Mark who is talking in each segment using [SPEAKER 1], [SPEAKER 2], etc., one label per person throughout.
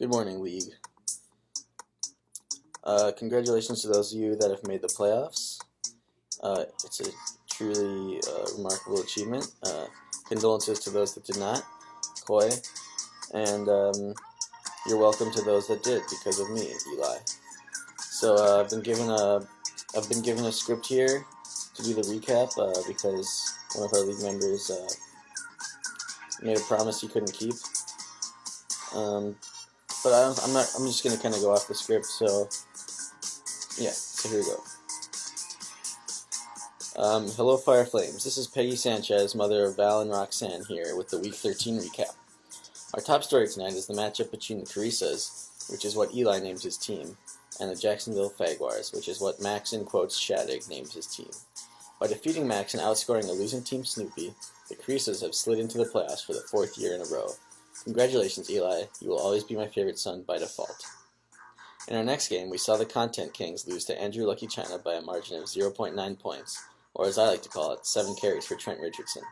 [SPEAKER 1] Good morning, League. Congratulations to those of you that have made the playoffs. It's a truly remarkable achievement. Condolences to those that did not, Coy, and you're welcome to those that did because of me, Eli. So I've been given a script here to do the recap because one of our league members made a promise he couldn't keep. But I'm just gonna kind of go off the script. So yeah, so here we go. Hello, Fire Flames. This is Peggy Sanchez, mother of Val and Roxanne, here with the Week 13 recap. Our top story tonight is the matchup between the Carisas, which is what Eli named his team, and the Jacksonville Jaguars, which is what Max in quotes Shadig named his team. By defeating Max and outscoring a losing Team Snoopy, the Carisas have slid into the playoffs for the 4th year in a row. Congratulations, Eli. You will always be my favorite son by default. In our next game, we saw the Content Kings lose to Andrew Lucky China by a margin of 0.9 points, or as I like to call it, 7 carries for Trent Richardson.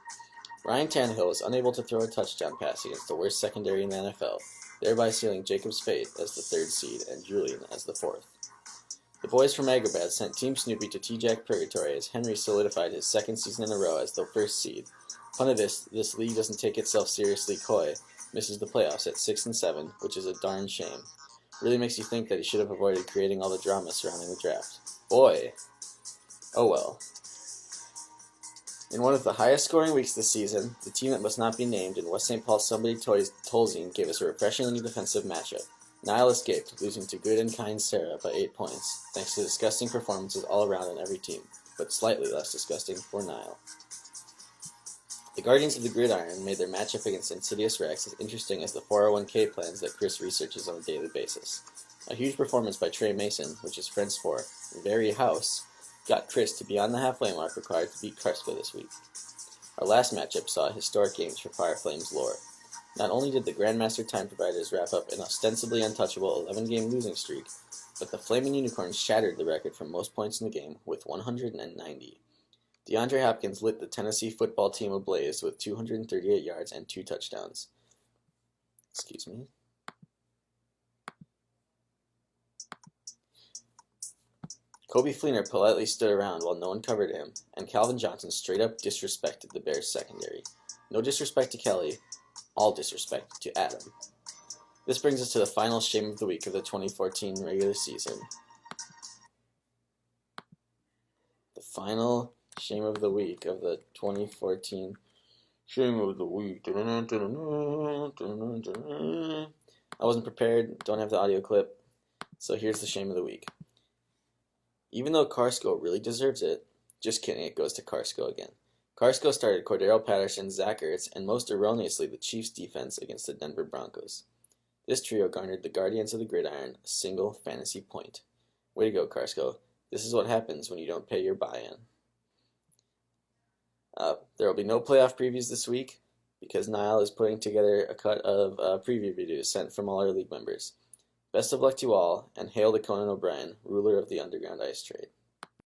[SPEAKER 1] Ryan Tannehill was unable to throw a touchdown pass against the worst secondary in the NFL, thereby sealing Jacob Spade as the 3rd seed and Julian as the 4th. The boys from Agrabah sent Team Snoopy to T-Jack Purgatory as Henry solidified his 2nd season in a row as the 1st seed. Pun of this league doesn't take itself seriously. Coy misses the playoffs at 6-7, which is a darn shame. Really makes you think that he should have avoided creating all the drama surrounding the draft. Boy! Oh well. In one of the highest scoring weeks this season, the team that must not be named in West St. Paul's Somebody Tolzien gave us a refreshingly defensive matchup. Niall escaped, losing to good and kind Sarah by 8 points, thanks to disgusting performances all around on every team, but slightly less disgusting for Niall. The Guardians of the Gridiron made their matchup against Insidious Rex as interesting as the 401k plans that Chris researches on a daily basis. A huge performance by Trey Mason, which is French for Very House, got Chris to beyond the halfway mark required to beat Carsko this week. Our last matchup saw historic games for Fire Flames lore. Not only did the Grandmaster Time Providers wrap up an ostensibly untouchable 11-game losing streak, but the Flaming Unicorns shattered the record for most points in the game with 190. DeAndre Hopkins lit the Tennessee football team ablaze with 238 yards and 2 touchdowns. Excuse me. Kobe Fleener politely stood around while no one covered him, and Calvin Johnson straight up disrespected the Bears secondary. No disrespect to Kelly, all disrespect to Adam. This brings us to the final shame of the week of the 2014 regular season. The final shame of the week of the 2014 shame of the week. I wasn't prepared, don't have the audio clip, so here's the shame of the week. Even though Carsko really deserves it, just kidding, it goes to Carsko again. Carsko started Cordero Patterson, Zach Ertz, and most erroneously the Chiefs' defense against the Denver Broncos. This trio garnered the Guardians of the Gridiron a single fantasy point. Way to go, Carsko. This is what happens when you don't pay your buy-in. There will be no playoff previews this week because Niall is putting together a cut of preview videos sent from all our league members. Best of luck to you all, and hail to Conan O'Brien, ruler of the Underground Ice Trade.